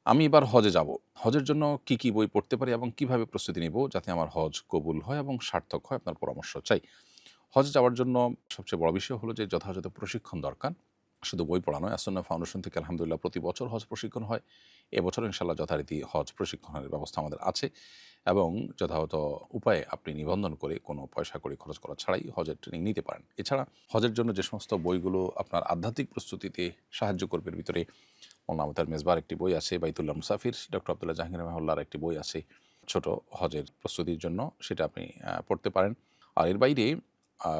আমি এবার হজে যাব। হজের জন্য কি বই পড়তে পারি এবং কিভাবে প্রস্তুতি নিব যাতে আমার হজ কবুল হয় এবং সার্থক হয়? আপনার পরামর্শ চাই। হজে যাওয়ার জন্য সবচেয়ে বড় বিষয় হলো যে যথাযথ প্রশিক্ষণ দরকার। শুধু বই পড়া নয়, আসন্না ফাউন্ডেশন থেকে আলহামদুলিল্লাহ প্রতি বছর হজ প্রশিক্ষণ হয়। এবছর ইনশাআল্লাহ যথারীতি হজ প্রশিক্ষণের ব্যবস্থা আমাদের আছে এবং যথাযথ উপায়ে আপনি নিবন্ধন করে কোনো পয়সা কড়ি খরচ করা ছাড়াই হজের ট্রেনিং নিতে পারেন। এছাড়া হজের জন্য যে সমস্ত বইগুলো আপনার আধ্যাত্মিক প্রস্তুতিতে সাহায্য করবে, এর ভিতরে মওলানা আবু তাহের মেজবার একটি বই আছে, বাইতুল্লাহ মুসাফির ডক্টর আব্দুল্লাহ জাহাঙ্গীর রহমাহুল্লাহর একটি বই আছে ছোট হজের প্রস্তুতির জন্য, সেটা আপনি পড়তে পারেন। আর এর বাইরে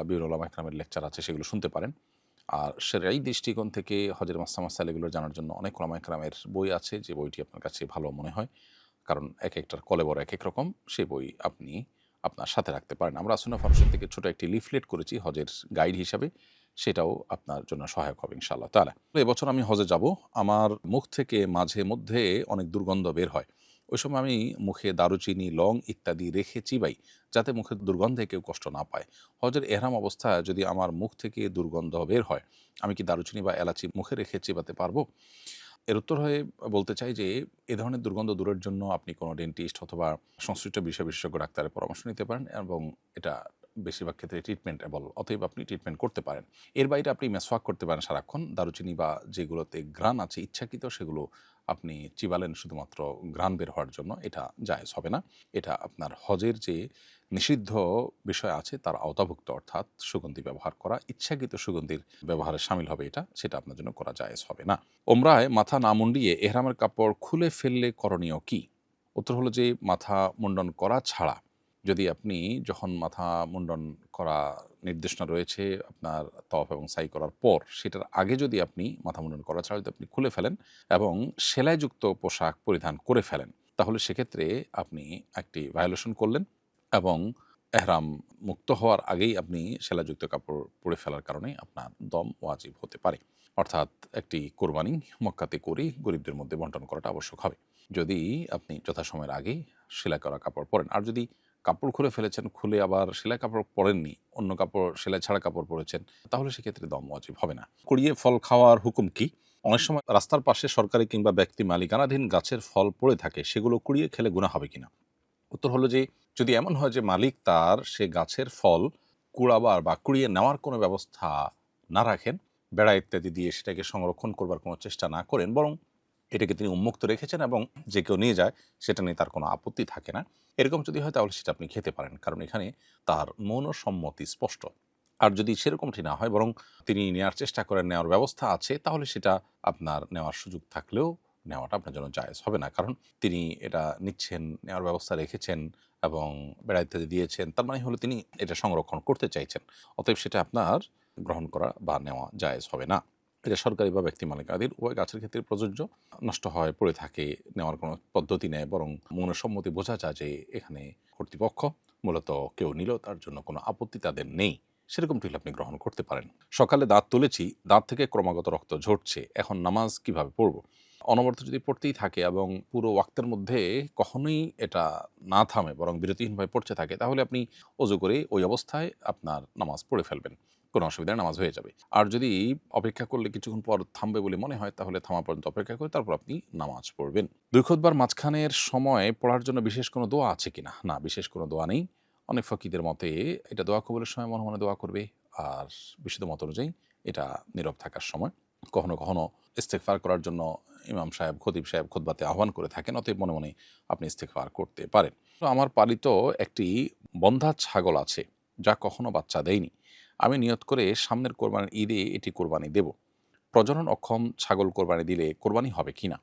বিভিন্ন ওলামা ইকরামের লেকচার আছে, সেগুলো শুনতে পারেন। আর শরঈ দৃষ্টিকোণ থেকে হজের মাসআলা এগুলো জানার জন্য অনেক ওলামা ইকরামের বই আছে, যে বইটি আপনার কাছে ভালো মনে হয়। কারণ একেকটার কলেবর একেক রকম, সেই বই আপনি আপনার সাথে রাখতে পারেন। আমরা আসন্না ফাউন্ডেশন থেকে ছোট একটি লিফলেট করেছি হজের গাইড হিসাবে, সেটাও আপনার জন্য সহায়ক হবে ইনশাআল্লাহ তাআলা। এবছর আমি হজে যাব। আমার মুখ থেকে মাঝে মধ্যে অনেক দুর্গন্ধ বের হয়। ওই সময় আমি মুখে দারুচিনি, লং ইত্যাদি রেখে চিবাই, যাতে মুখের দুর্গন্ধে কেউ কষ্ট না পায়। হজের এহরাম অবস্থায় যদি আমার মুখ থেকে দুর্গন্ধ বের হয়, আমি কি দারুচিনি বা এলাচি মুখে রেখে চিবাতে পারবো? এর উত্তর হয়ে বলতে চাই যে, এ ধরনের দুর্গন্ধ দূরের জন্য আপনি কোনো ডেন্টিস্ট অথবা সংশ্লিষ্ট বিষয় বিশেষজ্ঞ ডাক্তারের পরামর্শ নিতে পারেন এবং এটা বেশিরভাগ ক্ষেত্রে ট্রিটমেন্টেবল, অতএব আপনি ট্রিটমেন্ট করতে পারেন। এর বাইরে আপনি মেসওয়াক করতে পারেন সারাক্ষণ। দারুচিনি বা যেগুলোতে ঘ্রাণ আছে ইচ্ছাকৃত, সেগুলো আপনি চিবালেন শুধুমাত্র ঘ্রাণ বের হওয়ার জন্য, এটা জায়েজ হবে না। এটা আপনার হজের যে নিষিদ্ধ বিষয় আছে তার আওতাভুক্ত, অর্থাৎ সুগন্ধি ব্যবহার করা, ইচ্ছাকৃত সুগন্ধির ব্যবহারে শামিল হবে এটা, সেটা আপনার জন্য করা জায়েজ হবে না। ওমরায় মাথা না মুন্ডিয়ে এহরামের কাপড় খুলে ফেললে করণীয় কি? উত্তর হলো যে, মাথা মুন্ডন করা ছাড়া যদি আপনি, যখন মাথা মুন্ডন করা নির্দেশনা রয়েছে আপনার তওয়াফ এবং সাই করার পর, সেটার আগে যদি আপনি মাথা মুন্ডন করা ছাড়া যদি আপনি খুলে ফেলেন এবং সেলাইযুক্ত পোশাক পরিধান করে ফেলেন, তাহলে সেক্ষেত্রে আপনি একটি ভায়োলেশন করলেন এবং এহরাম মুক্ত হওয়ার আগেই আপনি সেলাইযুক্ত কাপড় পরে ফেলার কারণে আপনার দম ওয়াজিব হতে পারে। অর্থাৎ একটি কোরবানি মক্কাতে করে গরিবদের মধ্যে বন্টন করাটা আবশ্যক হবে, যদি আপনি যথাসময়ের আগেই সেলাই করা কাপড় পরেন। আর যদি কাপড় খুলে ফেলেছেন, খুলে আবার সেলাই কাপড় পরেননি, অন্য কাপড় সেলাই ছাড়া কাপড় পরেছেন, তাহলে সেক্ষেত্রে দম ওয়াজিব হবে না। কুড়িয়ে ফল খাওয়ার হুকুম কি? অনেক সময় রাস্তার পাশে সরকারি কিংবা ব্যক্তি মালিকানাধীন গাছের ফল পড়ে থাকে, সেগুলো কুড়িয়ে খেলে গুনাহ হবে কিনা? উত্তর হলো যে, যদি এমন হয় যে মালিক তার সে গাছের ফল কুড়াবার বা কুড়িয়ে নেওয়ার কোনো ব্যবস্থা না রাখেন, বেড়া ইত্যাদি দিয়ে সেটাকে সংরক্ষণ করবার কোনো চেষ্টা না করেন, বরং এটাকে তিনি উন্মুক্ত রেখেছেন এবং যে কেউ নিয়ে যায় সেটা নিয়ে তার কোনো আপত্তি থাকে না, এরকম যদি হয় তাহলে সেটা আপনি খেতে পারেন, কারণ এখানে তার মৌনসম্মতি স্পষ্ট। আর যদি সেরকমটি না হয়, বরং তিনি নেওয়ার চেষ্টা করেন, নেওয়ার ব্যবস্থা আছে, তাহলে সেটা আপনার নেওয়ার সুযোগ থাকলেও নেওয়াটা আপনার জন্য জায়েজ হবে না। কারণ তিনি এটা নিচ্ছেন, নেওয়ার ব্যবস্থা রেখেছেন এবং বেড়া ইত্যাদি দিয়েছেন, তার মানে হলো তিনি এটা সংরক্ষণ করতে চাইছেন। অতএব সেটা আপনার গ্রহণ করা বা নেওয়া জায়েজ হবে না। এটা সরকারি বা ব্যক্তি মালিকানাধীন উভয় গাছের ক্ষেত্রে প্রযোজ্য। নষ্ট হয়, পড়ে থাকে, নেওয়ার কোনো পদ্ধতি নেই, বরং মৌনসম্মতি বোঝা যায় যে এখানে কর্তৃপক্ষ মূলত কেউ নিল, তার জন্য কোনো আপত্তি তাদের নেই, সেরকমটি হলে আপনি গ্রহণ করতে পারেন। সকালে দাঁত তুলেছি, দাঁত থেকে ক্রমাগত রক্ত ঝরছে, এখন নামাজ কিভাবে পড়ব? অনবরত যদি পড়তেই থাকে এবং পুরো ওয়াক্তের মধ্যে কখনোই এটা না থামে, বরং বিরতিহীনভাবে পড়তে থাকে, তাহলে আপনি ওযু করে ওই অবস্থায় আপনার নামাজ পড়ে ফেলবেন। কোনো অসুবিধা নেই, নামাজ হয়ে যাবে। আর যদি অপেক্ষা করলে কিছুক্ষণ পর থামবে বলে মনে হয়, তাহলে থামা পর্যন্ত অপেক্ষা করে তারপর আপনি নামাজ পড়বেন। ২ খুতবার মাঝখানের সময় পড়ার জন্য বিশেষ কোনো দোয়া আছে কিনা? না, বিশেষ কোনো দোয়া নেই। অনেক ফকিহদের মতে এটা দোয়া কবুলের সময় মনে মনে দোয়া করবে, আর বিশুদ্ধ মত অনুযায়ী এটা নীরব থাকার সময়। কখনো কখনো ইস্তেগফার করার জন্য ইমাম সাহেব, খতিব সাহেব খুতবাতে আহ্বান করে থাকেন, অতএব মনে মনে আপনি ইস্তেগফার করতে পারেন। তো আমার পালিত একটি বন্ধ্যা ছাগল আছে, যা কখনো বাচ্চা দেয়নি। আমি নিয়ত করে সামনের কোরবানির ঈদে এটি কোরবানি দেব। প্রজনন অক্ষম ছাগল কোরবানি দিলে কোরবানি হবে কিনা?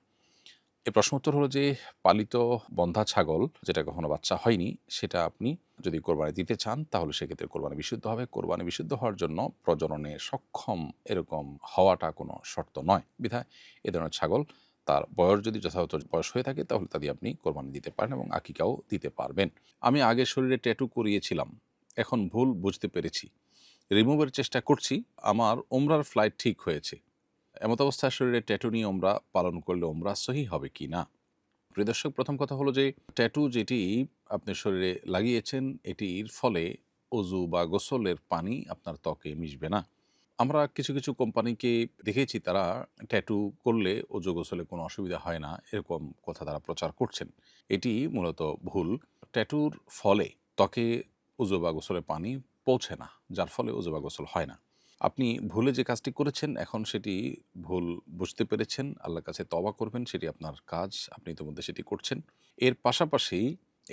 এর প্রশ্ন উত্তর হলো যে, পালিত বন্ধ্যা ছাগল যেটা কখনো বাচ্চা হয়নি, সেটা আপনি যদি কোরবানি দিতে চান, তাহলে সেক্ষেত্রে কোরবানি বিশুদ্ধ হবে। কোরবানি বিশুদ্ধ হওয়ার জন্য প্রজননে সক্ষম এরকম হওয়াটা কোনো শর্ত নয়। বিধায় এ ধরনের ছাগল, তার বয়স যদি যথাযথ বয়স হয়ে থাকে, তাহলে তা দিয়ে আপনি কোরবানি দিতে পারেন এবং আকিকাও দিতে পারবেন। আমি আগে শরীরে ট্যাটু করিয়েছিলাম, এখন ভুল বুঝতে পেরেছি, রিমুভের চেষ্টা করছি, আমার উমরার ফ্লাইট ঠিক হয়েছে। এমত অবস্থায় শরীরে ট্যাটু নিয়ে উমরা পালন করলে উমরা সহি হবে কি না? প্রিয় দর্শক, প্রথম কথা হলো যে, ট্যাটু যেটি আপনি শরীরে লাগিয়েছেন, এটির ফলে অজু বা গোসলের পানি আপনার ত্বকে মিশবে না। আমরা কিছু, কিছু কোম্পানিকে দেখেছি তারা ট্যাটু করলে অজু গোসলে কোনো অসুবিধা হয় না, এরকম কথা তারা প্রচার করছেন। এটি মূলত ভুল। ট্যাটুর ফলে ত্বকে অজু বা গোসলের পানি পৌঁছে না, যার ফলে অজু বা গোসল হয় না। আপনি ভুলে যে কাজটি করেছেন, এখন সেটি ভুল বুঝতে পেরেছেন, আল্লাহর কাছে তওবা করবেন, সেটি আপনার কাজ, আপনি ইতিমধ্যে সেটি করছেন। এর পাশাপাশি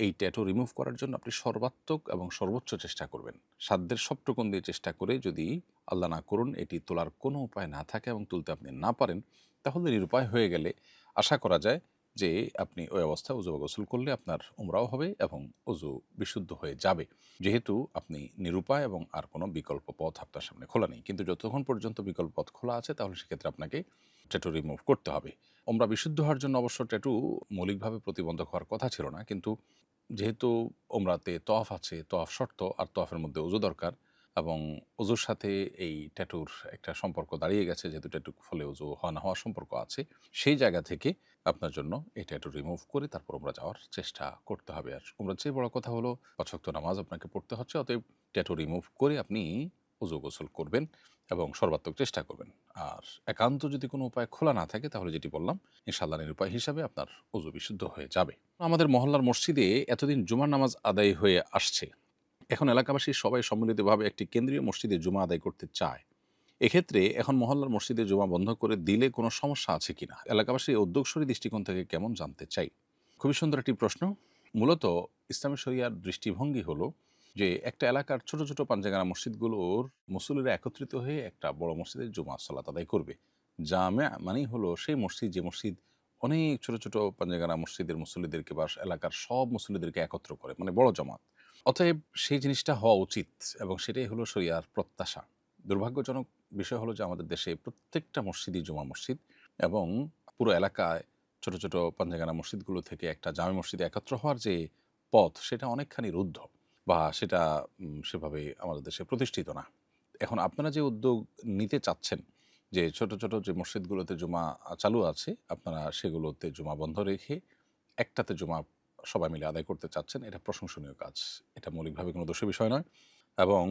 এই ট্যাটু রিমুভ করার জন্য আপনি সর্বাত্মক এবং সর্বোচ্চ চেষ্টা করবেন। সাধ্যের সবটুকুন দিয়ে চেষ্টা করে যদি আল্লাহ না করুন এটি তোলার কোনো উপায় না থাকে এবং তুলতে আপনি না পারেন, তাহলে নিরুপায় হয়ে গেলে আশা করা যায় যে আপনি ওই অবস্থায় উজু বা গোসল করলে আপনার উমরাও হবে এবং উজু বিশুদ্ধ হয়ে যাবে। যেহেতু আপনি নিরুপায় এবং আর কোনো বিকল্প পথ আপনার সামনে খোলা নেই। কিন্তু যতক্ষণ পর্যন্ত বিকল্প পথ খোলা আছে তাহলে সেক্ষেত্রে আপনাকে ট্যাটু রিমুভ করতে হবে। উমরা বিশুদ্ধ হওয়ার জন্য অবশ্য ট্যাটু মৌলিকভাবে প্রতিবন্ধক হওয়ার কথা ছিল না। কিন্তু যেহেতু উমরাতে তওয়াফ আছে, তওয়াফ শর্ত আর তওয়াফের মধ্যে ওযু দরকার এবং ওযুর সাথে এই ট্যাটুর একটা সম্পর্ক দাঁড়িয়ে গেছে, যেহেতু ট্যাটুর ফলে ওযু হওয়া না হওয়ার সম্পর্ক আছে। সেই জায়গা থেকে আপনার জন্য এই ট্যাটু রিমুভ করে তারপর উমরা যাওয়ার চেষ্টা করতে হবে। আর উমরার চেয়ে বড় কথা হলো ৫ ওয়াক্ত নামাজ আপনাকে পড়তে হচ্ছে। অতএব ট্যাটু রিমুভ করে আপনি ওযু গোসল করবেন এবং সর্বাত্মক চেষ্টা করবেন। আর একান্ত যদি কোনো উপায় খোলা না থাকে তাহলে যেটি বললাম, ইনশাআল্লাহ নিরুপায় হিসাবে আপনার ওযু বিশুদ্ধ হয়ে যাবে। আমাদের মহল্লার মসজিদে এতদিন জুমার নামাজ আদায় হয়ে আসছে। এখন এলাকাবাসী সবাই সম্মিলিতভাবে একটি কেন্দ্রীয় মসজিদে জুমা আদায় করতে চায়। এক্ষেত্রে এখন মহল্লার মসজিদে জুমা বন্ধ করে দিলে কোনো সমস্যা আছে কিনা? এলাকাবাসী উদ্যোগসরী দৃষ্টিকোণ থেকে কেমন জানতে চাই। খুবই সুন্দর একটি প্রশ্ন। মূলত ইসলামী শরিয়ার দৃষ্টিভঙ্গি হলো যে একটা এলাকার ছোট, ছোট পাঞ্জাগানা মসজিদগুলোর মুসল্লিরা একত্রিত হয়ে একটা বড় মসজিদে জুমা সালাত আদায় করবে। জামেয়া মানেই হলো সেই মসজিদ যে মসজিদ অনেক ছোট, ছোট পাঞ্জাগানা মসজিদের মুসল্লিদেরকে বা এলাকার সব মুসল্লিদেরকে একত্র করে, মানে বড় জামাত। অতএব সেই জিনিসটা হওয়া উচিত এবং সেটাই হলো শরিয়ার প্রত্যাশা। দুর্ভাগ্যজনক বিষয় হলো যে আমাদের দেশে প্রত্যেকটা মসজিদই জুমা মসজিদ এবং পুরো এলাকায় ছোট, ছোট পাঞ্জাগানা মসজিদগুলো থেকে একটা জামে মসজিদে একত্র হওয়ার যে পথ সেটা অনেকখানি রুদ্ধ বা সেটা সেভাবে আমাদের দেশে প্রতিষ্ঠিত না। এখন আপনারা যে উদ্যোগ নিতে চাচ্ছেন যে ছোট, ছোট যে মসজিদগুলোতে জুমা চালু আছে, আপনারা সেগুলোতে জুমা বন্ধ রেখে একটাতে জুমা সবাই মিলে আদায় করতে চাচ্ছেন, এটা প্রশংসনীয় কাজ। এটা মৌলিকভাবে কোনো দোষের বিষয় নয় এবং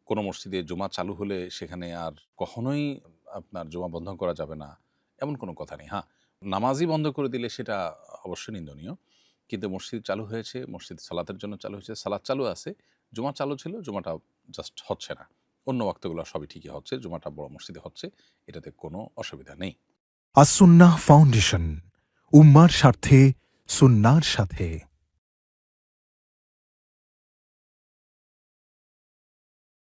কোনো মসজিদে জুমা চালু হলে সেখানে আর কখনোই আপনার জুমা বন্ধ করা যাবে না, এমন কোনো কথা নেই। হ্যাঁ, নামাজই বন্ধ করে দিলে সেটা অবশ্যই নিন্দনীয়। কিন্তু মসজিদ চালু হয়েছে, মসজিদ সালাতের জন্য চালু হয়েছে, সালাত চালু আছে, জুমা চালু ছিল, জুমাটা জাস্ট হচ্ছে না। অন্য ওয়াক্তগুলো সবই ঠিকই হচ্ছে, জুমাটা বড় মসজিদে হচ্ছে, এটাতে কোনো অসুবিধা নেই। আসুন্নাহ ফাউন্ডেশন, উম্মার স্বার্থে সুন্নাহর সাথে।